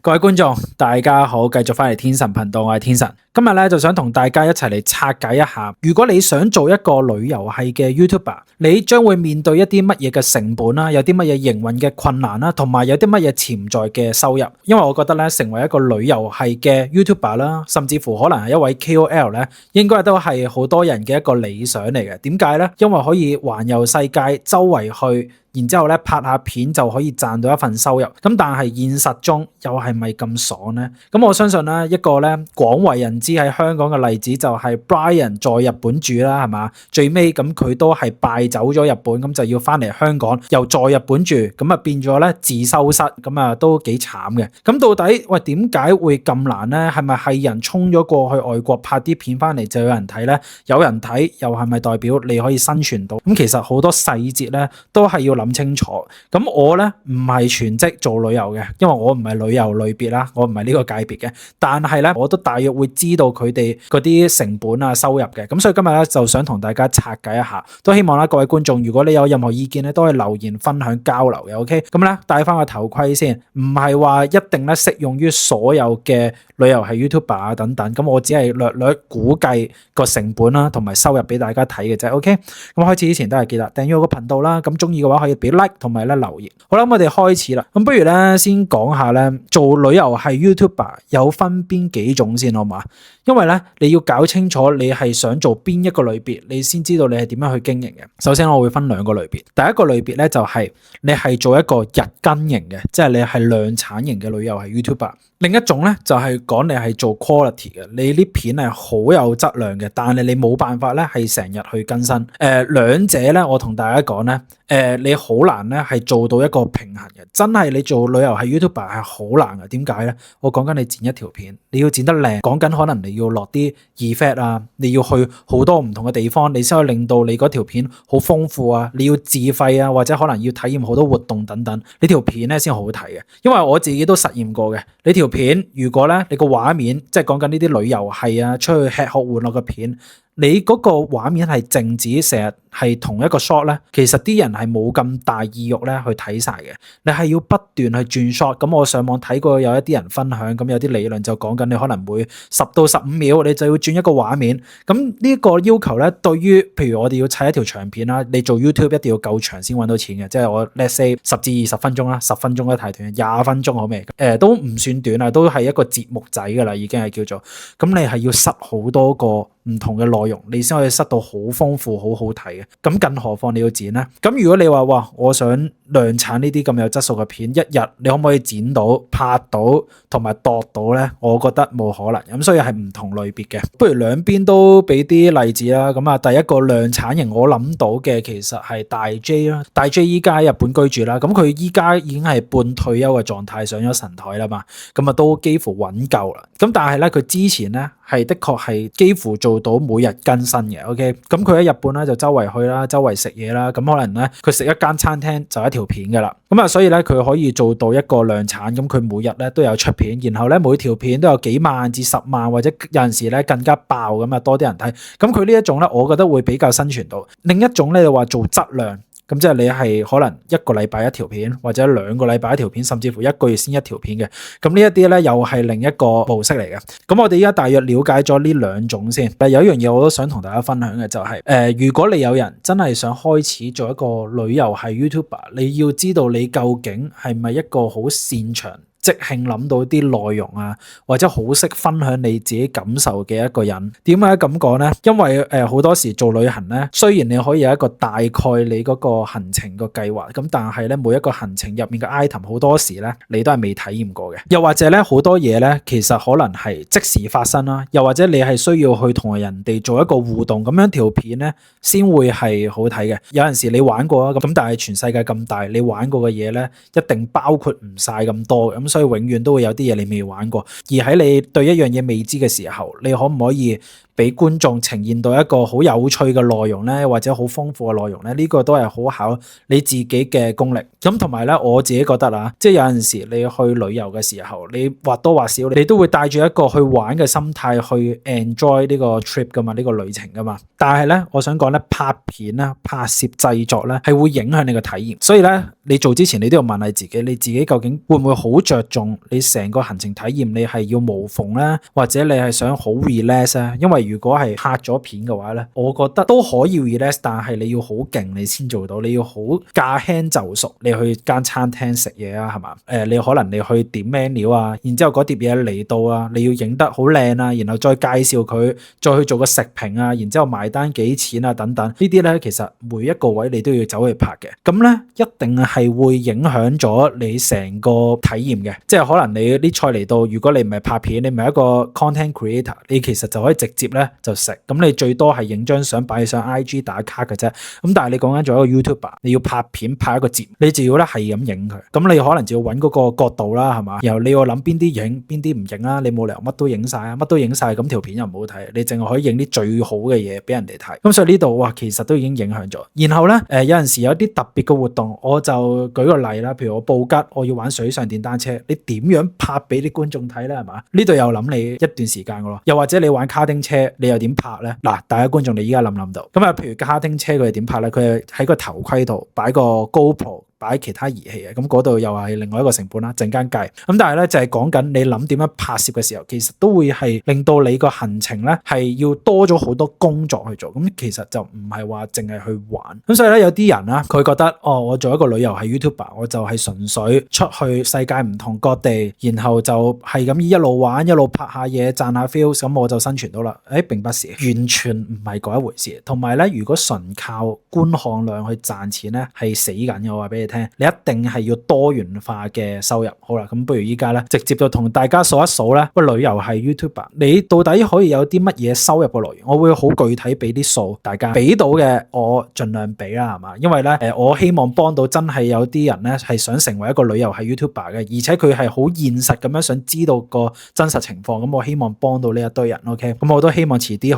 各位觀眾，大家好，繼續翻嚟天神頻道，我係天神。今日咧就想同大家一齊嚟拆解一下，如果你想做一個旅遊系嘅 YouTuber， 你將會面對一啲乜嘢嘅成本啦，有啲乜嘢營運嘅困難啦，同埋有啲乜嘢潛在嘅收入。因為我覺得咧，成為一個旅遊系嘅 YouTuber 啦，甚至乎可能係一位 KOL 咧，應該都係好多人嘅一個理想嚟嘅。點解咧？因為可以環遊世界，周圍去。然之後咧拍下片就可以賺到一份收入，咁但係現實中又係咪咁爽呢？咁我相信咧一個咧廣為人知喺香港嘅例子就係 Brian 在日本住啦，係嘛？最尾咁佢都係敗走咗日本，咁就要翻嚟香港又在日本住，咁啊變咗咧自修室，咁啊都幾慘嘅。咁到底喂點解會咁難呢？係咪係人衝咗過去外國拍啲片翻嚟就有人睇呢？有人睇又係咪代表你可以生存到？咁其實好多細節咧都係要諗清楚。咁我咧唔係全職做旅遊嘅，因為我唔係旅遊類別啦，我唔係呢個界別嘅。但係咧，我都大約會知道佢哋嗰啲成本啊、收入嘅。咁所以今日咧就想同大家拆解一下，都希望啦各位觀眾，如果你有任何意見咧，都可以留言分享交流嘅。OK，咁咧戴翻個頭盔先，唔係話一定咧適用於所有嘅旅遊系 YouTuber 啊等等。咁我只係略略估計個成本啦，同埋收入俾大家睇嘅啫。OK，咁開始之前都係記得訂閱我個頻道啦。咁中意嘅話可以俾 like。同埋咧留言，好啦，我哋開始啦。咁不如咧先講下咧，做旅遊系 YouTuber 有分邊幾種先好嘛？因為咧你要搞清楚你係想做邊一個類別，你先知道你係點樣去經營嘅。首先我會分兩個類別，第一個類別咧就係你係做一個日更型嘅，即係你係量產型嘅旅遊系 YouTuber。另一種咧就係講你係做 quality 嘅，你啲片係好有質量嘅，但係你冇辦法咧係成日去更新。兩者咧我同大家講咧，你好難咧係做到一個平衡嘅，真係你做旅遊系 YouTuber 係好難嘅。點解咧？我講緊你剪一條片，你要剪得靚，講緊可能你要落啲 effect 啊，你要去好多唔同嘅地方，你先可以令到你嗰條片好豐富啊，你要自費啊，或者可能要體驗好多活動等等，呢條片咧先好睇嘅。因為我自己都實驗過嘅，你條片如果咧你個畫面即係講緊呢啲旅遊系啊，出去吃喝玩樂嘅片，你嗰個畫面係靜止，成日係同一個 shot 咧，其實啲人係冇咁大意欲咧去睇晒嘅。你係要不斷去轉 shot。咁我上網睇過有一啲人分享，咁有啲理論就講緊你可能每10到15秒你就要轉一個畫面。咁呢個要求咧，對於譬如我哋要砌一條長片啦，你做 YouTube 一定要夠長先揾到錢嘅，即係我 let's say 10至20分鐘啦，10分鐘都太短，20分鐘好未？都唔算短啦，都係一個節目仔噶啦，已經係叫做。咁你係要塞好多個唔同嘅內容，你先可以塞到好豐富、好好睇嘅。咁更何況你要剪咧？咁如果你話哇，我想量產呢啲咁有質素嘅片，一日你可唔可以剪到、拍到同埋度到咧？我覺得冇可能。咁所以係唔同類別嘅。不如兩邊都俾啲例子啦。咁啊，第一個量產型我諗到嘅其實係大 J 啦。大 J 依家喺日本居住啦，咁佢依家已經係半退休嘅狀態，上咗神台啦嘛。咁啊都幾乎穩夠啦。咁但係咧，佢之前咧係的確係幾乎做到每日更新嘅。OK，咁佢喺日本咧就周圍去啦，周圍食嘢啦。咁可能咧佢食一間餐廳就一條片噶啦。咁啊，所以咧佢可以做到一個量產。咁佢每日咧都有出片，然後咧每條片都有幾萬至10萬，或者有陣時咧更加爆咁啊，多啲人睇。咁佢呢一種咧，我覺得會比較生存到。另一種咧就話做質量。咁即係你係可能1個禮拜一條片，或者2個禮拜一條片，甚至乎1個月先一條片嘅。咁呢一啲咧又係另一個模式嚟嘅。咁我哋依家大約了解咗呢兩種先。但係有一樣嘢我都想同大家分享嘅就係，如果你有人真係想開始做一個旅遊系 YouTuber，你要知道你究竟係咪一個好擅長即興諗到啲內容啊，或者好識分享你自己感受嘅一個人。點解咁講呢？因為好多時做旅行咧，雖然你可以有一個大概你嗰個行程個計劃，咁但係咧每一個行程入面嘅 item 好多時咧，你都係未體驗過嘅。又或者咧好多嘢咧，其實可能係即時發生啦，又或者你係需要去同人哋做一個互動，咁樣條片咧先會係好睇嘅。有陣時你玩過啊，咁但係全世界咁大，你玩過嘅嘢咧一定包括唔晒咁多嘅。咁所以永遠都會有啲嘢你未玩過，而喺你對一樣嘢未知嘅時候，你可唔可以俾觀眾呈現到一個好有趣嘅內容咧，或者好豐富嘅內容咧？呢個都係好考你自己嘅功力。咁同埋咧，我自己覺得啊，即係有陣時你去旅遊嘅時候，你或多或少你都會帶住一個去玩嘅心態去 enjoy 呢個 trip 噶嘛，呢個旅程噶嘛。但係咧，我想講咧，拍片啦、拍攝製作咧係會影響你嘅體驗。所以咧，你做之前你都要問下自己，你自己究竟會唔會好着重你成個行程體驗，你係要無縫咧，或者你係想好 relax 咧？因為如果係拍咗片嘅話咧，我覺得都可以 relax，但係你要好勁你先做到，你要好駕輕就熟，你去間餐廳食嘢啊，係嘛？你可能你去點 menu 啊，然之後嗰碟嘢嚟到啊，你要影得好靚啊，然後再介紹佢，再去做個食評啊，然之後埋單幾錢啊等等，呢啲咧其實每一個位你都要走去拍嘅，咁咧一定係會影響咗你成個體驗嘅，即係可能你啲菜嚟到，如果你唔係拍片，你唔係一個 content creator，你其實就可以直接咧就食，咁你最多係影張相擺上 IG 打卡嘅啫，咁但係你講緊做一個 YouTuber，你要拍片拍一個節目，你就要咧係咁影佢，咁你可能就要揾嗰個角度啦，係嘛？然後你要諗邊啲影邊啲唔影啦，你冇理由乜都影晒啊，乜都影晒咁條片又唔好睇，你淨係可以影啲最好嘅嘢俾人哋睇，咁所以呢度哇其實都已經影響咗。然後咧有陣時有啲特別嘅活動，我就舉個例啦，譬如我布吉，我要玩水上電單車，你點樣拍俾啲觀眾睇咧？係嘛？呢度又諗你一段時間噶咯，又或者你玩卡丁車，你又點拍咧？嗱，大家觀眾你依家諗唔諗到？咁啊，譬如卡丁車佢係點拍咧？佢係喺個頭盔度擺個 GoPro。擺其他儀器嘅，咁嗰度又係另外一個成本啦，陣間計。咁但係咧就係講緊你諗點樣拍攝嘅時候，其實都會係令到你個行程咧係要多咗好多工作去做。咁其實就唔係話淨係去玩。咁所以咧有啲人啦，佢覺得我做一個旅遊係 YouTuber，我就係純粹出去世界唔同各地，然後就係咁一路玩一路拍下嘢賺下 feels，咁我就生存到啦。並不是，完全唔係嗰一回事。同埋咧，如果純靠觀看量去賺錢咧，係死緊嘅。我話俾你聽。你一定係要多元化嘅收入。好啦，咁不如依家咧，直接就同大家數一數咧，個旅遊係 YouTuber，你到底可以有啲乜嘢收入嘅來源？我會好具體俾啲數，大家俾到嘅，我盡量俾啦，係嘛？因為咧，我希望幫到真係有啲人咧係想成為一個旅遊係 YouTuber 嘅，而且佢係好現實咁樣想知道個真實情況。咁我希望幫到呢一堆人 ，OK？咁我都希望遲啲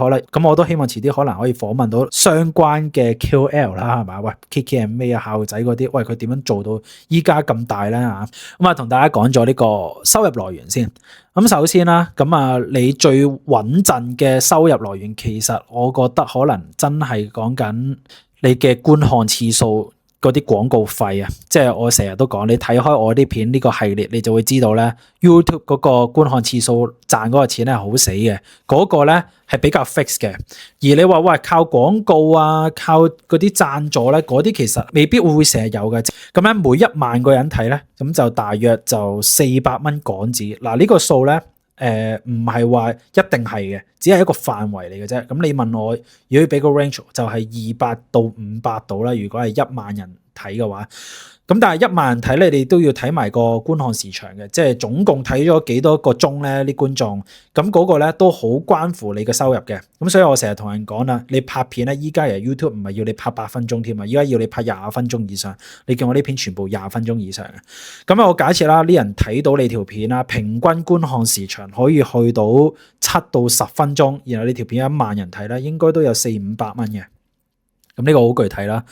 可能可以訪問到相關嘅 QL 啦，係嘛？喂 KKMA 啊，校仔嗰啲，喂佢點樣做到依家咁大咧嚇？咁啊，同大家講咗呢個收入來源先。咁首先啦，咁啊，你最穩陣嘅收入來源，其實我覺得可能真係講緊你嘅觀看次數。嗰啲廣告費啊，即係我成日都講，你睇開我啲片呢個系列，你就會知道咧 YouTube 嗰個觀看次數賺嗰個錢係好死嘅，嗰個咧係比較 fix 嘅。而你話喂靠廣告啊，靠嗰啲贊助咧，嗰啲其實未必會成日有嘅。咁咧每1萬個人睇咧，咁就大約就400蚊港紙。嗱呢個數咧。唔係話一定係嘅，只係一個範圍嚟嘅啫。咁你問我，如果要俾個 range 就係200到500度啦。如果係1萬人睇嘅話，咁但係1萬人睇咧，你都要睇埋個觀看時長嘅，即係總共睇咗幾多個鐘咧啲觀眾，咁嗰個咧都好關乎你嘅收入嘅。咁所以我成日同人講啦，你拍片咧，依家嘅 YouTube 唔係要你拍8分鐘添啊，依家要你拍20分鐘以上。你見我呢片全部20分鐘以上嘅。咁我假設啦，啲人睇到你條片啦，平均觀看時長可以去到7到10分鐘，然後你條片有1萬人睇啦，應該都有400-500蚊嘅。咁呢個好具體啦，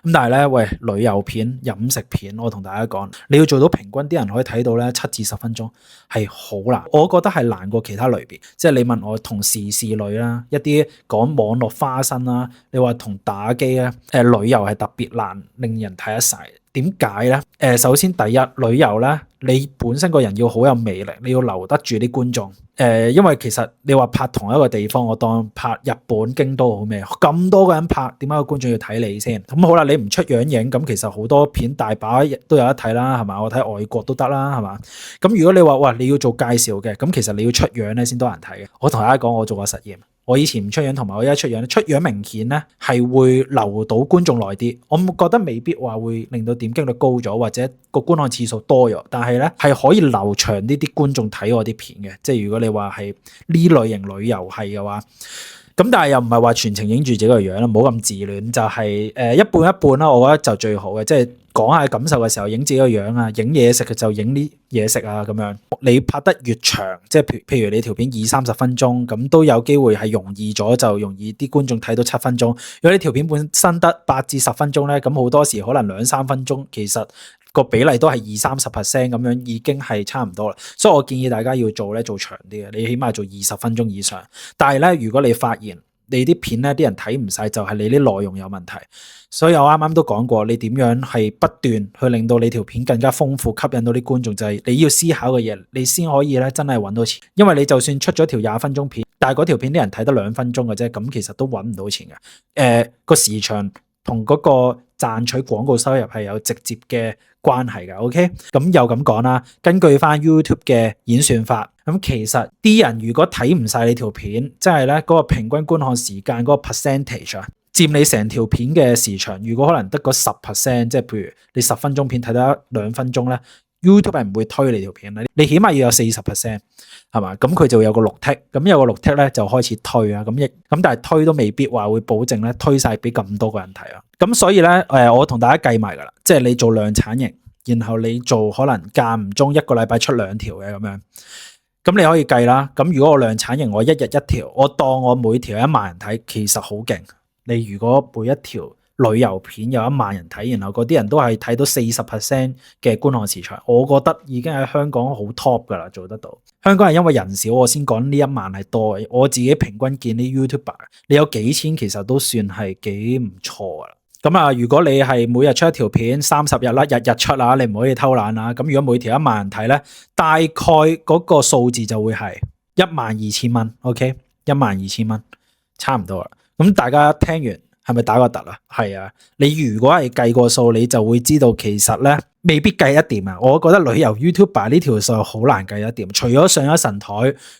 咁但係咧，喂，旅遊片、飲食片，我同大家講，你要做到平均啲人可以睇到咧7至10分鐘係好難，我覺得係難過其他類別。即係你問我同時事類啦，一啲講網絡花生啦，你話同打機咧，旅遊係特別難令人睇得晒。點解咧？首先第一，旅遊咧，你本身個人要好有魅力，你要留得住啲觀眾。因為其實你話拍同一個地方，我當拍日本京都好咩？咁多個人拍，點解個觀眾要睇你先？咁好啦，你唔出樣影，咁其實好多片大把都有得睇啦，係嘛？我睇外國都得啦，係嘛？咁如果你話哇，你要做介紹嘅，咁其實你要出樣咧先多人睇嘅。我同大家講，我做過實驗。我以前唔出樣，同埋我而家出樣，出樣明顯咧係會留到觀眾耐啲。我覺得未必話會令到點擊率高咗，或者個觀看次數多咗，但係咧係可以留長呢啲觀眾睇我啲片嘅。即係如果你話係呢類型旅遊係嘅話，咁但係又唔係話全程影住自己個樣啦，唔好咁自戀，就係一半一半啦。我覺得就最好嘅，即係講下感受嘅時候影自己個樣啊，影嘢食嘅就影啲嘢食啊咁樣。你拍得越長，即係譬如你條片20-30分鐘，咁都有機會係容易咗，就容易啲觀眾睇到7分鐘。如果你條片本身得8至10分鐘咧，咁好多時可能2-3分鐘，其實個比例都係20-30% 咁樣，已經係差唔多啦。所以我建議大家要做咧做長啲嘅，你起碼做20分鐘以上。但係咧，如果你發現你啲片咧啲人睇唔晒，就係你啲內容有問題。所以我啱啱都講過，你點樣係不斷去令到你條片更加豐富，吸引到啲觀眾，就係你要思考嘅嘢，你先可以咧真係揾到錢。因為你就算出咗條20分鐘片，但係嗰條片啲人睇得2分鐘嘅啫，咁其實都揾唔到錢嘅。個時長同嗰個賺取廣告收入係有直接嘅關係嘅。OK， 咁又咁講啦，根據翻 YouTube 嘅演算法，咁其實啲人如果睇唔晒你條片，即係咧嗰個平均觀看時間嗰個 percentage 啊，佔你成條片嘅時長，如果可能得嗰10%，即係譬如你10分鐘片睇得2分鐘咧，YouTube 係唔會推你條片啦，你起碼要有40%，係嘛？咁佢就會有個綠剔，咁有個綠剔咧就開始推啊，咁但係推都未必話會保證咧推晒俾咁多個人睇啊。咁所以咧我同大家計埋噶啦，即係你做量產型，然後你做可能間唔中1個禮拜出2條嘅咁樣，咁你可以計啦。咁如果我量產型，我1日1條，我當我每條1萬人睇，其實好勁。你如果每一條旅遊片有1萬人睇，然後嗰啲人都係睇到40% 嘅觀看時長，我覺得已經喺香港好 top 噶啦，做得到。香港係因為人少，我先講呢1萬係多嘅。我自己平均見啲 YouTuber， 你有幾千其實都算係幾唔錯噶啦。咁啊，如果你係每日出一條片30日啦，日日出啦，你唔可以偷懶啦。咁如果每條1萬人睇咧，大概嗰個數字就會係12000蚊。OK， 12000蚊，差唔多啦。咁大家聽完係咪打個突啊？係啊，你如果係計個數，你就會知道其實咧未必計得掂啊。我覺得旅遊 YouTuber 呢條數好難計得掂，除咗上咗神台，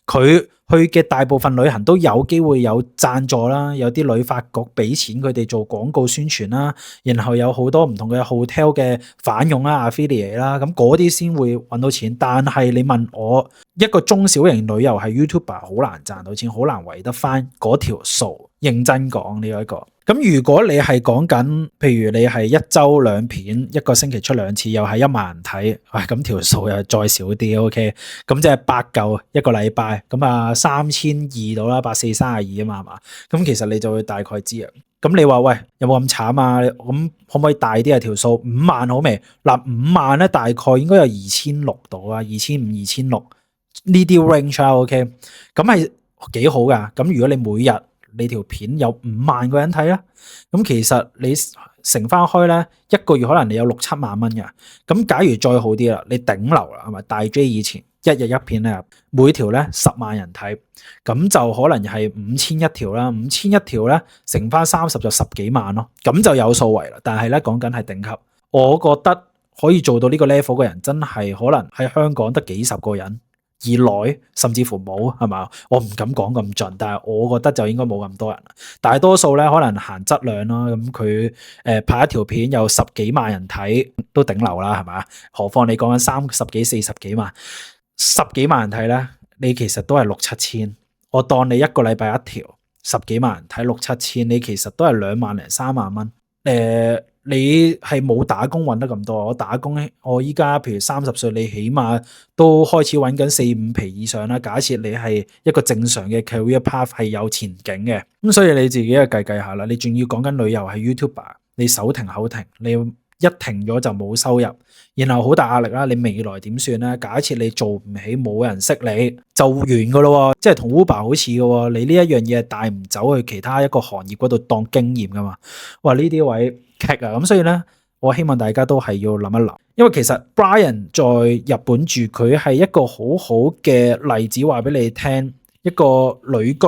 佢去嘅大部分旅行都有機會有贊助啦，有啲旅發局俾錢佢哋做廣告宣傳啦，然後有好多唔同嘅 hotel 嘅返佣啦、affiliate 啦，咁嗰啲先會揾到錢。但係你問我一個中小型旅遊係 YouTuber 好難賺到錢，好難圍得翻嗰條數。認真講呢一個，咁如果你係講緊，譬如你係1週2片，一個星期出2次，又係1萬人睇，咁條數又再少啲 ，OK， 咁即係8嚿一個禮拜，咁啊3200到啦，8432啊嘛，係嘛，咁其實你就會大概知啊。咁你話喂有冇咁慘啊？咁可唔可以大啲啊條數？5萬好未？嗱5萬咧大概應該有2600到啊，2500、2600呢啲 range 啊 ，OK， 咁係幾好噶。咁如果你每日你條片有5萬個人睇啦，咁其實你乘翻開咧，一個月可能你有6-7萬蚊嘅。咁假如再好啲啦，你頂流啦，係咪？大 J 以前1日1片咧，每條咧10萬人睇，咁就可能係5000一條啦，5000一條咧乘翻30就10幾萬咯，咁就有數為啦。但係咧講緊係頂級，我覺得可以做到呢個 level 嘅人，真係可能喺香港得幾十個人以內，甚至乎冇，係嘛？我唔敢講咁盡，但係我覺得就應該冇咁多人。大多數咧可能行質量啦，咁佢拍一條片有10幾萬人睇都頂流啦，係嘛？何況你講緊30幾40幾萬，10幾萬人睇咧，你其實都係6-7千。我當你一個禮拜一條，10幾萬人睇6-7千，你其實都係2萬零3萬蚊。你係冇打工揾得咁多，我打工我依家譬如30歲，你起碼都開始揾緊4-5皮以上啦。假設你係一個正常嘅 career path 係有前景嘅，咁所以你自己去計下啦。你仲要講緊旅遊係 YouTuber，你手停口停，你一停咗就冇收入，然後好大壓力啦。你未來點算咧？假設你做唔起，冇人識你，就完噶咯。即係同 Uber 好似嘅，你呢一樣嘢帶唔走去其他一個行業嗰度當經驗噶嘛？哇！呢啲位。咁所以咧，我希望大家都係要諗一諗，因為其實 Brian 在日本住，佢係一個好好嘅例子，話俾你聽，一個旅居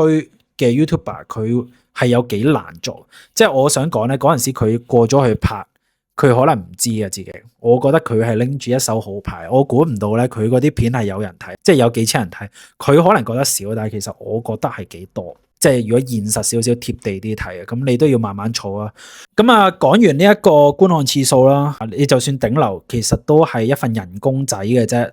嘅 YouTuber 佢係有幾難做。即係我想講咧，嗰陣時佢過咗去拍，佢可能唔知啊自己。我覺得佢係拎住一手好牌，我估唔到咧，佢嗰啲片係有人睇，即係有幾千人睇。佢可能覺得少，但係其實我覺得係幾多。即係如果現實少少貼地啲睇啊，咁你都要慢慢儲啊。咁啊，講完呢一個觀看次數啦，你就算頂流，其實都係一份人工仔嘅啫。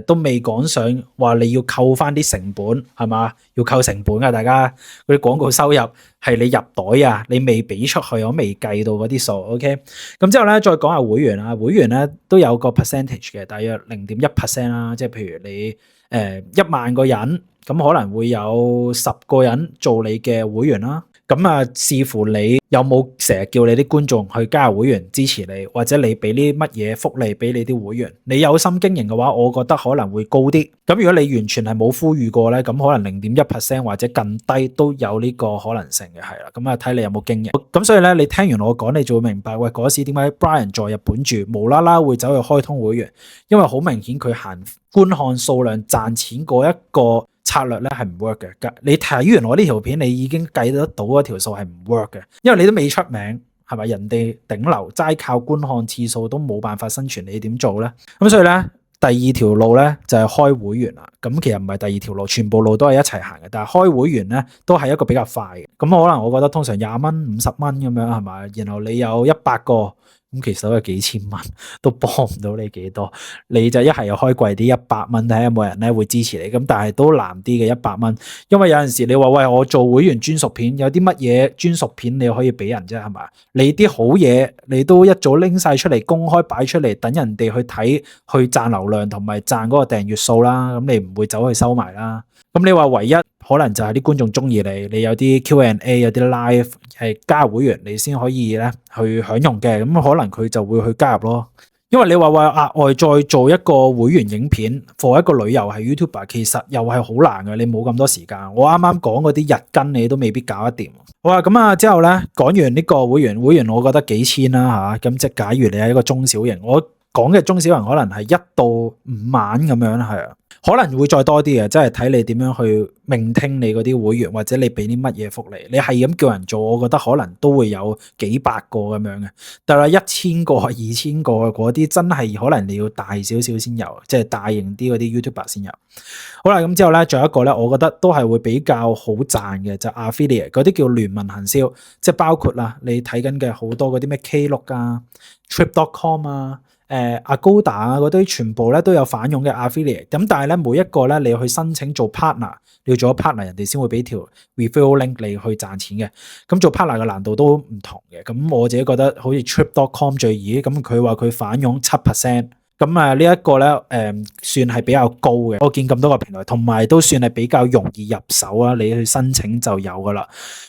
都未講上話你要扣翻啲成本，係嘛？要扣成本啊！大家嗰啲廣告收入係你入袋啊，你未俾出去，我未計到嗰啲數。OK，咁之後咧再講下會員啊，會員咧都有個 percentage 嘅，大約0.1% 啦。即係譬如你1萬個人，咁可能會有10個人做你嘅會員啦。咁啊，視乎你有冇成日叫你啲觀眾去加入會員支持你，或者你俾啲乜嘢福利俾你啲會員，你有心經營嘅話，我覺得可能會高啲。咁如果你完全係冇呼籲過咧，咁可能 0.1% 或者更低都有呢個可能性嘅，係啦。咁啊，睇你有冇經營。咁所以咧，你聽完我講，你就會明白，喂，嗰時點解 Brian 在日本住，無啦啦會走去開通會員，因為好明顯佢行觀看數量賺錢嗰一個策略咧係唔 work 嘅。你睇完我呢條片，你已經計得到嗰條數係唔 work 嘅，因為你都未出名，係咪？人哋頂流齋靠觀看次數都冇辦法生存，你點做咧？咁所以咧，第二條路咧就係開會員啦。咁其實唔係第二條路，全部路都係一齊行嘅。但係開會員咧都係一個比較快嘅。咁可能我覺得通常20蚊、50蚊咁樣係咪？然後你有100個。咁其實都係幾千蚊，都幫唔到你幾多。你就一係又開貴啲100蚊，睇下有冇人咧會支持你。咁但係都難啲嘅100蚊，因為有陣時你話喂，我做會員專屬片，有啲乜嘢專屬片你可以俾人啫，係嘛？你啲好嘢你都一早拎晒出嚟公開擺出嚟，等人哋去睇，去賺流量同埋賺嗰個訂閱數啦。咁你唔會走去收埋啦。咁你話唯一可能就係啲觀眾中意你，你有啲 Q&A 有啲 live 係加入會員你先可以咧去享用嘅，咁可能佢就會去加入咯。因為你話額外再做一個會員影片 for 一個旅遊係 YouTuber， 其實又係好難嘅，你冇咁多時間。我啱啱講嗰啲日更你都未必搞得掂。好啊，咁啊之後咧講完呢個會員，我覺得幾千啦吓，咁即係假如你係一個中小型，我講嘅中小型可能係1到5萬咁樣，係啊。可能會再多啲嘅，即係睇你點樣去聆聽你嗰啲會員，或者你俾啲乜嘢福利。你係咁叫人做，我覺得可能都會有幾百個咁樣嘅。但係1000個、2000個嗰啲真係可能你要大少少先有，即係大型啲嗰啲 YouTuber 先有。好啦，咁之後咧，仲有一個咧，我覺得都係會比較好賺嘅，就 affiliate 嗰啲叫聯盟行銷，即係包括啦，你睇緊嘅好多嗰啲咩 Klook 啊、Trip.com 啊。Agoda 啊嗰啲全部咧都有反佣嘅 affiliate，咁但係咧每一個咧你要去申請做 partner，你要做咗 partner，人哋先會俾條 referral link 你去賺錢嘅。咁做 partner 嘅難度都唔同嘅。咁我自己覺得好似 Trip.com 最易，咁佢話佢反佣7%。咁啊呢一個咧算係比較高嘅，我見咁多個平台，同埋都算係比較容易入手啊，你去申請就有噶啦。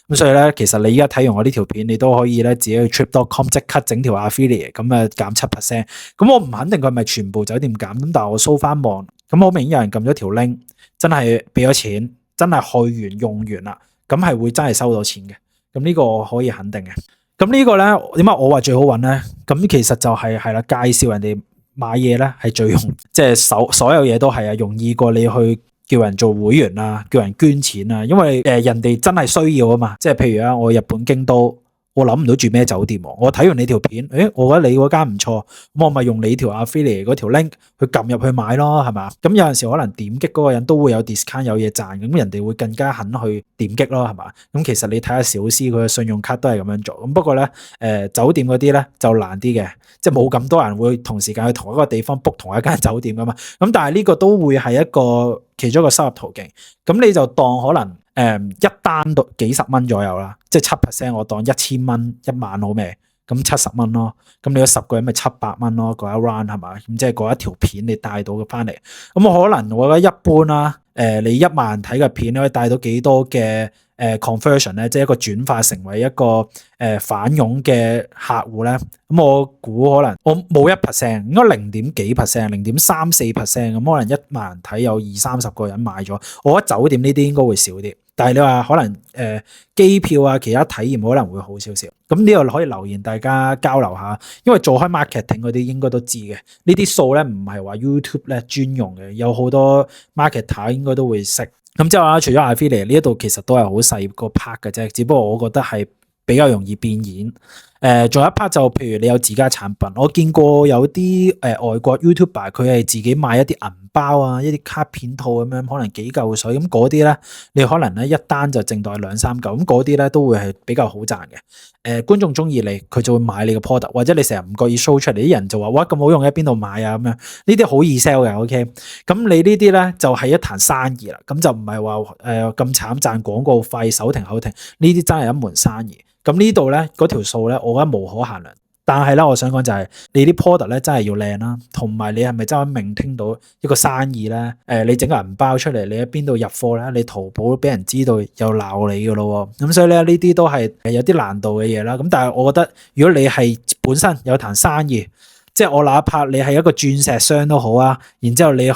咁所以咧，其實你依家睇完我呢條片，你都可以咧自己去 Trip.com 即刻整條 affiliate， 咁啊減7%。咁我唔肯定佢係咪全部酒店減，咁但係我搜翻望，咁好明顯有人撳咗條 link， 真係俾咗錢，真係去完用完啦，咁係會真係收到錢嘅。咁呢個我可以肯定嘅。咁呢個咧點解我話最好揾咧？咁其實就係啦，介紹人哋買嘢咧係最容易，即係所有嘢都係啊，容易過你去叫人做會員啊，叫人捐錢啊，因為人哋真係需要啊嘛。即係譬如啊，我日本京都，我諗唔到住咩酒店喎。我睇完你條片，我覺得你嗰間唔錯，咁我咪用你條 affiliate 嗰條 link 去撳入去買咯，係嘛？咁有陣時可能點擊嗰個人都會有 discount 有嘢賺，咁人哋會更加肯去點擊咯，係嘛？咁其實你睇下小思佢嘅信用卡都係咁樣做。咁不過咧，酒店嗰啲咧就難啲嘅，即係冇咁多人會同時間去同一個地方 book 同一間酒店噶嘛。咁但係呢個都會係一個其中一個收入途徑。咁你就當可能一單都幾十蚊左右啦，即係7%，我當1000蚊1萬好未？咁70蚊咯，咁你有10個人咪700蚊咯，嗰一 round 係嘛？咁即係嗰一條片你帶到嘅翻嚟，咁我可能我覺得一般啦。你1萬人睇嘅片可以帶到幾多嘅conversion 咧，即係一個轉化成為一個反佣嘅客戶咧。咁我估可能我冇1%，應該0點幾%、0.34%，咁可能1萬人睇有20-30個人買咗。我覺得酒店呢啲應該會少啲，但係你話可能機票啊其他體驗可能會好少少。咁呢個可以留言大家交流下，因為做開 marketing 嗰啲應該都知嘅。呢啲數咧唔係話 YouTube 咧專用嘅，有好多 marketer 應該都會識。咁之後啦，除咗 affiliate 呢一度其實都係好細個 part 嘅啫，只不過我覺得係比較容易變現。仲有一 part 就譬如你有自家產品，我見過有啲外國 YouTuber 佢係自己賣一啲銀包啊，一啲卡片套咁樣，可能幾嚿水，咁嗰啲咧你可能咧一單就淨袋2-3嚿，咁嗰啲咧都會係比較好賺嘅。觀眾中意你，佢就會買你嘅 product，或者你成日唔覺意 show 出嚟，啲人就話哇咁好用喺邊度買啊咁樣，呢啲好易 sell 嘅。OK，咁你呢啲咧就係一壇生意啦，咁就唔係話咁慘賺廣告費手停口停，呢啲真係一門生意。咁呢度咧嗰條數咧，我覺得無可限量。但係咧，我想講就係你啲 product 咧真係要靚啦，同埋你係咪真係明聽到一個生意咧？你整個銀包出嚟，你喺邊度入貨咧？你淘寶俾人知道又鬧你噶咯喎，咁所以咧呢啲都係有啲難度嘅嘢啦。咁但係我覺得如果你係本身有談生意，即係我哪怕你係一個鑽石商都好啊，然之後你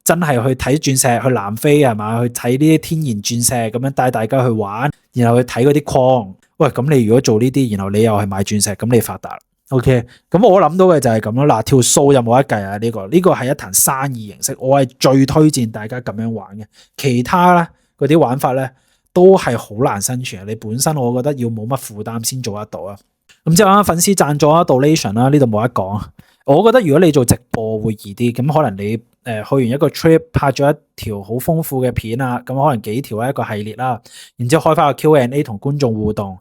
真係去睇鑽石，去南非係嘛，去睇呢啲天然鑽石咁樣帶大家去玩，然後去睇嗰啲礦。喂，咁你如果做呢啲，然後你又係賣鑽石，咁你發達啦。OK，咁我諗到嘅就係咁咯。嗱，條數有冇得計啊？呢個係一壇生意形式，我係最推薦大家咁樣玩嘅。其他咧嗰啲玩法咧都係好難生存。你本身我覺得要冇乜負擔先做得到啊。咁之後啊，粉絲贊助啊 donation 啦，呢度冇得講。我覺得如果你做直播會易啲，咁可能你去完一個 trip 拍咗一條好豐富嘅片啊，咁可能幾條一個系列啦，然之後開翻個 Q&A 同觀眾互動。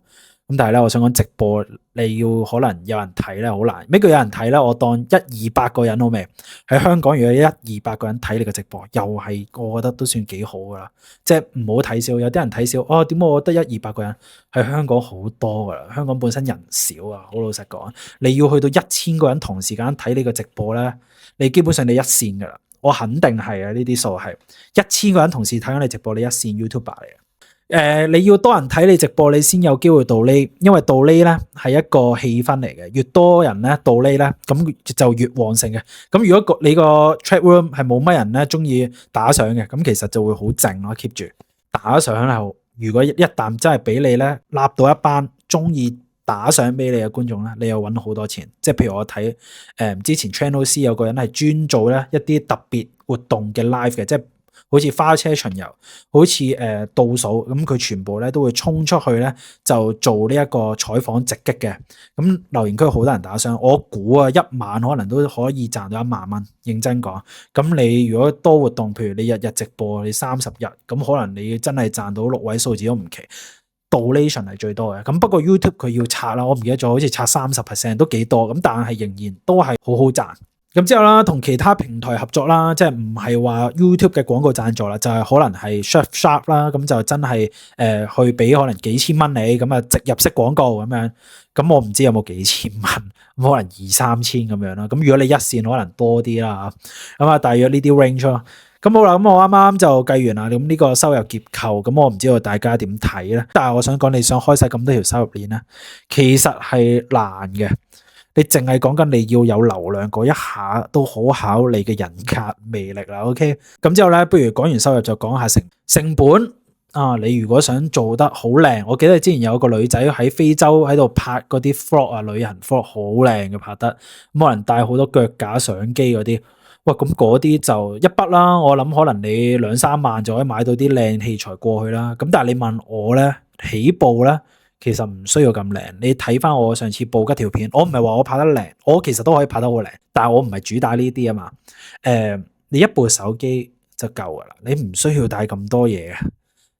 咁但係咧，我想講直播你要可能有人睇咧，好難。咩叫有人睇咧？我當100-200個人好未？喺香港如果100-200個人睇你個直播，又係我覺得都算幾好噶啦。即係唔好睇少，有啲人睇少，點解我得100-200個人？喺香港好多噶啦，香港本身人少啊，好老實講，你要去到1000個人同時間睇你個直播咧，你基本上你一線噶啦。我肯定係啊，呢啲數係1000個人同時睇緊你直播，你一線 YouTuber 嚟嘅。你要多人睇你直播，你先有機會倒呢，因為倒呢咧係一個氣氛嚟嘅，越多人咧倒呢咧，咁就越旺盛嘅。咁如果你個 chat room 係冇乜人咧中意打賞嘅，咁其實就會好靜咯 keep 住打賞後，如果一旦真係俾你咧立到一班中意打賞俾你嘅觀眾咧，你又揾好多錢。即係譬如我睇之前 Channel C 有個人係專做咧一啲特別活動嘅 live 嘅，即係好似花車巡遊，好似倒數咁，佢全部咧都會衝出去咧就做呢一個採訪直擊嘅。咁留言區好多人打賞，我估啊1晚可能都可以賺到1萬蚊。認真講，咁你如果多活動，譬如你日日直播，你30日，咁可能你真係賺到6位數字都唔奇。donation 係最多嘅，咁不過 YouTube 佢要拆啦，我唔記得咗，好似拆30%都幾多，咁但係仍然都係好好賺。咁之後啦，同其他平台合作啦，即係唔係話 YouTube 嘅廣告贊助啦，就係可能係 Surfshark 啦，咁就真係去俾可能幾千蚊你，咁啊植入式廣告咁樣，咁我唔知有冇幾千蚊，可能2-3千咁樣啦。咁如果你一線可能多啲啦，咁啊大約呢啲 range 咯。咁好啦，咁我啱啱就計完啦，咁呢個收入結構，咁我唔知道大家點睇咧。但係我想講，你想開晒咁多條收入鏈咧，其實係難嘅。你淨係講緊你要有流量嗰一下，都好考你嘅人格魅力啦。OK，咁之後咧，不如講完收入就講下成本啊。你如果想做得好靚，我記得之前有個女仔喺非洲喺度拍嗰啲 vlog 啊，旅行 vlog 好靚嘅拍得，冇人帶好多腳架相機嗰啲。喂，咁嗰啲就一筆啦。我諗可能你2-3萬就可以買到啲靚器材過去啦。咁但係你問我咧，起步咧，其實唔需要咁靚。你睇翻我上次報嗰條片，我唔係話我拍得靚，我其實都可以拍得好靚，但係我唔係主打呢啲啊嘛。你一部手機就夠噶啦，你唔需要帶咁多嘢。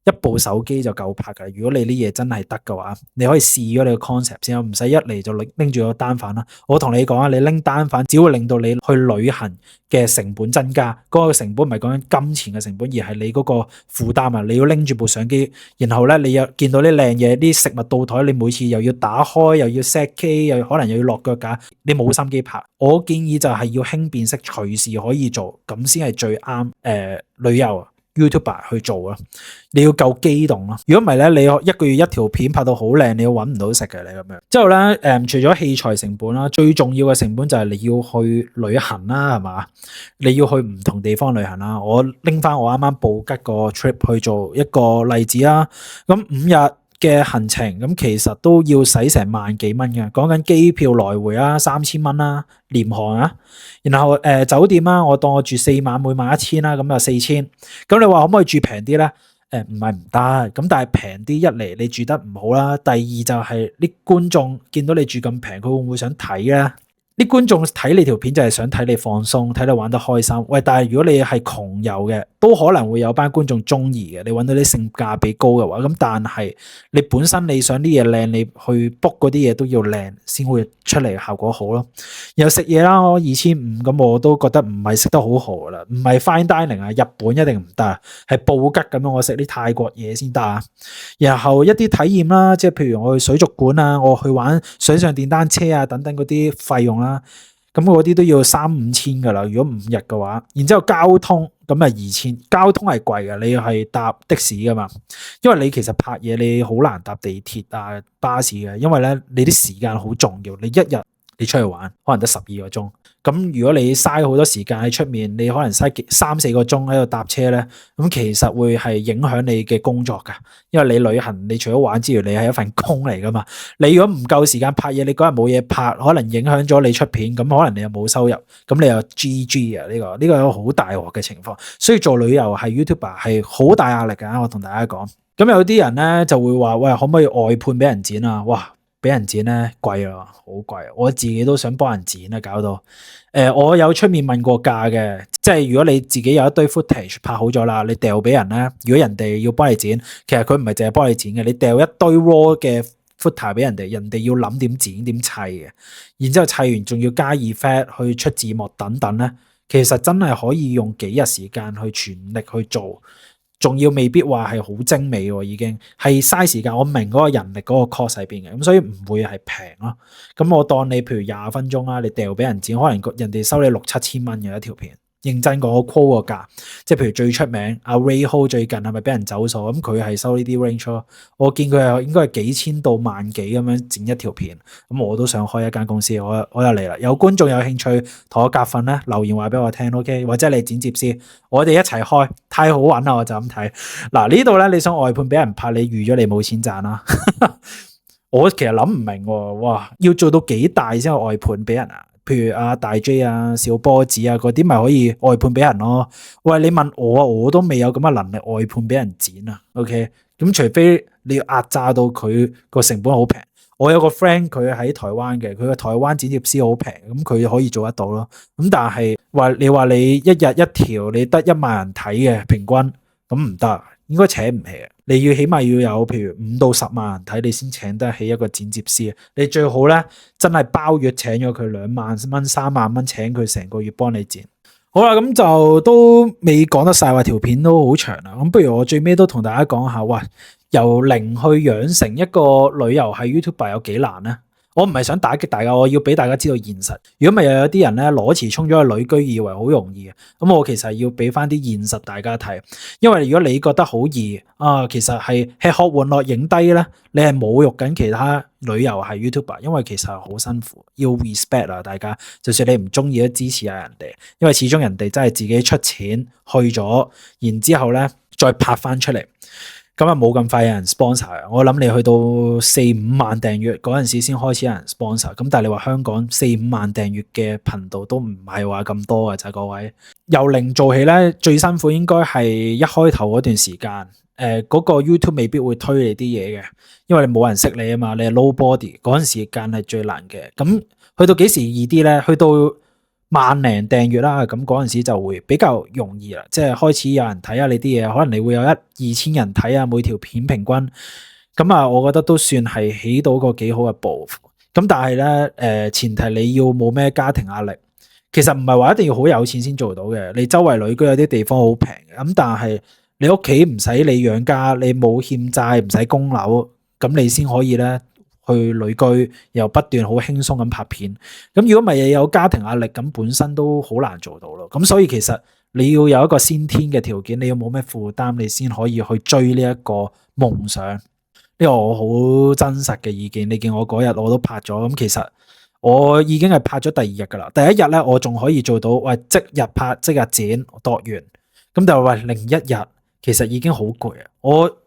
一部手機就夠拍噶。如果你啲嘢真係得嘅話，你可以試咗你個 concept 先，唔使一嚟就拎住個單反啦。我同你講啊，你拎單反只會令到你去旅行嘅成本增加。嗰個成本唔係講緊金錢嘅成本，而係你嗰個負擔啊。你要拎住部相機，然後咧你又見到啲靚嘢，啲食物到台，你每次又要打開，又要 set K， 又可能又要落腳架，你冇心機拍。我建議就係要輕便式，隨時可以做，咁先係最啱旅遊YouTuber 去做啊。你要夠機動咯。如果唔係咧，你一個月一條片拍到好靚，你要搵唔到食嘅。你咁樣之後咧，除咗器材成本啦，最重要嘅成本就係你要去旅行啦，係嘛？你要去唔同地方旅行啦。我拎翻我啱啱報吉個 trip 去做一個例子啦。咁5日嘅行程，咁其實都要使成萬幾蚊嘅，講緊機票來回啊，3000蚊啦，廉航啊，然後酒店啊，我當我住4晚，每晚1000啦，咁就4000。咁你話可唔可以住平啲咧？唔係唔得，咁但係平啲，一嚟你住得唔好啦，第二就係啲觀眾見到你住咁平，佢會唔會想睇咧？啲觀眾睇你條片就係想睇你放鬆，睇你玩得開心。喂，但係如果你係窮遊嘅，都可能會有班觀眾中意嘅。你揾到啲性價比高嘅話，咁但係你本身你想啲嘢靚，你去 book 嗰啲嘢都要靚，先會出嚟效果好咯。又食嘢啦，我2500咁，我都覺得唔係食得好好噶啦，唔係 fine dining 啊，日本一定唔得，係布吉咁樣，我食啲泰國嘢先得啊。然後一啲體驗啦，即係譬如我去水族館啊，我去玩水上電單車啊等等嗰啲費用啦。咁嗰啲都要3-5千噶啦，如果5日嘅話，然之後交通咁啊2000，交通係貴嘅，你係搭的士噶嘛，因為你其實拍嘢你好難搭地鐵啊巴士嘅，因為咧你啲時間好重要，你一日你出去玩可能得12個鐘，咁如果你嘥好多時間喺出面，你可能嘥3-4個鐘喺度搭車咧，咁其實會係影響你嘅工作噶，因為你旅行你除咗玩之餘，你係一份工嚟噶嘛，你如果唔夠時間拍嘢，你嗰日冇嘢拍，可能影響咗你出片，咁可能你又冇收入，咁你又 GG 啊，呢個有好大鑊嘅情況，所以做旅遊係 YouTuber 係好大壓力噶，我同大家講。咁有啲人咧就會話喂，可唔可以外判俾人剪啊？哇！俾人剪咧貴啊，好貴啊！我自己都想幫人剪啊，搞到我有出面問過價嘅，即係如果你自己有一堆 footage 拍好咗啦，你掉俾人咧，如果人哋要幫你剪，其實佢唔係淨係幫你剪嘅，你掉一堆 raw 嘅 footage 俾人哋，人哋要諗點剪點砌嘅，然之後砌完仲要加 effect 去出字幕等等咧，其實真係可以用幾日時間去全力去做。仲要未必話係好精美喎，已經係嘥時間。我明嗰個人力嗰個 cost 喺邊嘅，咁所以唔會係平咯。咁我當你譬如20分鐘啦，你掉俾人剪，可能人哋收你6-7千蚊嘅一條片。認真講，我 call 個價，即係譬如最出名阿 Ray Ho 最近係咪俾人走數？咁佢係收呢啲 range 咯。我見佢係應該係幾千到萬幾咁樣剪一條片。咁我都想開一間公司，我又嚟啦。有觀眾有興趣同我夾份咧，留言話俾我聽 ，OK？ 或者你剪接師，我哋一齊開，太好玩啦！我就咁睇。嗱呢度咧，你想外判俾人拍，你預咗你冇錢賺啦。我其實諗唔明喎，哇！要做到幾大先有外判俾人啊？譬如阿大 J 啊、小波子啊嗰啲，咪可以外判俾人咯。喂，你問我啊，我都未有咁嘅能力外判俾人剪啊。OK，咁除非你要壓榨到佢個成本好平。我有個 friend 佢喺台灣嘅，佢個台灣剪接師好平，咁佢可以做得到咯。咁但係你一日一條，你得1萬人睇嘅平均，咁唔得，應該請唔起啊。你要起碼要有譬如5到10萬人睇，你先請得起一個剪接師。你最好咧，真係包月請咗佢2萬蚊、3萬蚊，請佢成個月幫你剪。好啦，咁就都未講得晒，話條片都好長啦。咁不如我最尾都同大家講下，喂，由零去養成一個旅遊係 YouTuber 有幾難咧？我唔係想打擊大家，我要俾大家知道現實。如果咪又有啲人咧裸辭衝咗去旅居，以為好容易嘅，咁我其實要俾翻啲現實大家睇。因為如果你覺得好易啊，其實係吃喝玩樂影低咧，你係侮辱緊其他旅遊係 YouTuber，因為其實係好辛苦，要 respect 啊大家。就算你唔中意都支持下人哋，因為始終人哋真係自己出錢去咗，然之後咧再拍翻出嚟。咁啊冇咁快有人 sponsor， 我諗你去到4-5萬訂閱嗰陣時先開始有人 sponsor。咁但係你話香港4-5萬訂閱嘅頻道都唔係話咁多嘅，就係各位由零做起咧，最辛苦應該係一開頭嗰段時間，嗰個 YouTube 未必會推你啲嘢嘅，因為你冇人識你啊嘛，你係 nobody 嗰陣時間係最難嘅。咁去到幾時易啲咧？去到10000訂閱啦，咁嗰陣時就會比較容易啦，即係開始有人睇下你啲嘢，可能你會有1-2千人睇啊，每條片平均，咁啊，我覺得都算係起到個幾好嘅步。咁但係咧，前提你要冇咩家庭壓力，其實唔係話一定要好有錢先做到嘅。你周圍旅居有啲地方好平，咁但係你屋企唔使你養家，你冇欠債，唔使供樓，咁你先可以咧去旅居，又不斷好輕鬆咁拍片。咁如果咪有家庭壓力，咁本身都好難做到咯。咁所以其實你要有一個先天嘅條件，你要冇咩負擔，你先可以去追呢一個夢想。呢個我好真實嘅意見。你見我嗰日我都拍咗，咁其實我已經係拍咗第2日噶啦。第1日咧，我仲可以做到，喂，即日拍即日剪，度完。咁但係喂，另一日其實已經好攰啊。我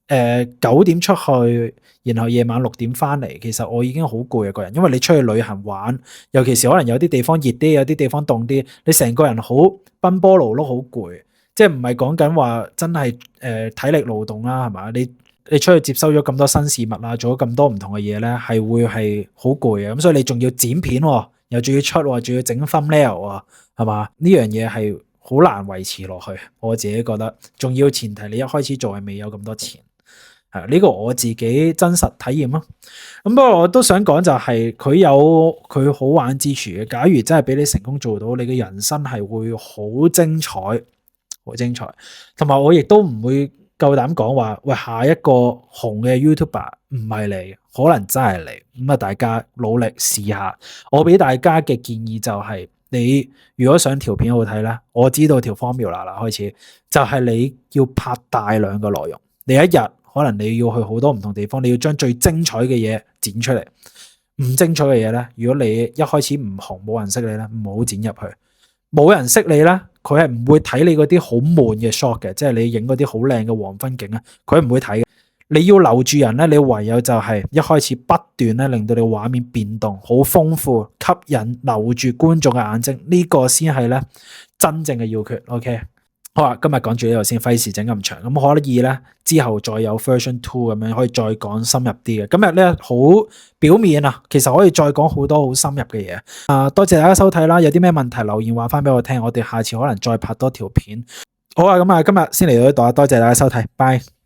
9點出去，然後夜晚6點翻嚟，其實我已經好攰啊個人，因為你出去旅行玩，尤其是可能有啲地方熱啲，有啲地方凍啲，你成個人好奔波勞碌，好攰，即係唔係講緊話真係體力勞動啦，係嘛？你出去接收咗咁多新事物啊，做咗咁多唔同嘅嘢咧，係會係好攰啊。咁所以你仲要剪片喎，又仲要出，仲要整 thumbnail 啊，係嘛？呢樣嘢係好難維持落去，我自己覺得。仲要前提你一開始做係未有咁多錢，係呢個我自己真實體驗咯。咁不過我都想講就係佢有佢好玩之處嘅。假如真係俾你成功做到，你嘅人生係會好精彩，好精彩。同埋我亦都唔會夠膽講話，喂，下一個紅嘅 YouTuber 唔係你，可能真係你。咁啊，大家努力試下。我俾大家嘅建議就係，你如果想條片好睇咧，我知道條 formula 啦，開始就係你要拍大量嘅內容。你一日可能你要去好多唔同地方，你要將最精彩嘅嘢剪出嚟。唔精彩嘅嘢咧，如果你一開始唔紅，冇人識你咧，唔好剪入去。冇人識你咧，佢係唔會睇你嗰啲好悶嘅 shot 嘅，即係你影嗰啲好靚嘅黃昏景啊，佢唔會睇嘅。你要留住人咧，你唯有就係一開始不斷咧，令到你畫面變動，好豐富，吸引留住觀眾嘅眼睛，呢個先係咧真正嘅要訣。OK。好啊，今日講住呢度先，費事整咁長，咁可以咧之後再有 version 2咁樣，可以再講深入啲嘅。今日咧好表面啊，其實可以再講好多好深入嘅嘢。多謝大家收睇啦，有啲咩問題留言話翻俾我聽，我哋下次可能再拍多條片。好啊，咁啊今日先嚟到呢度啊，多謝大家收睇，拜。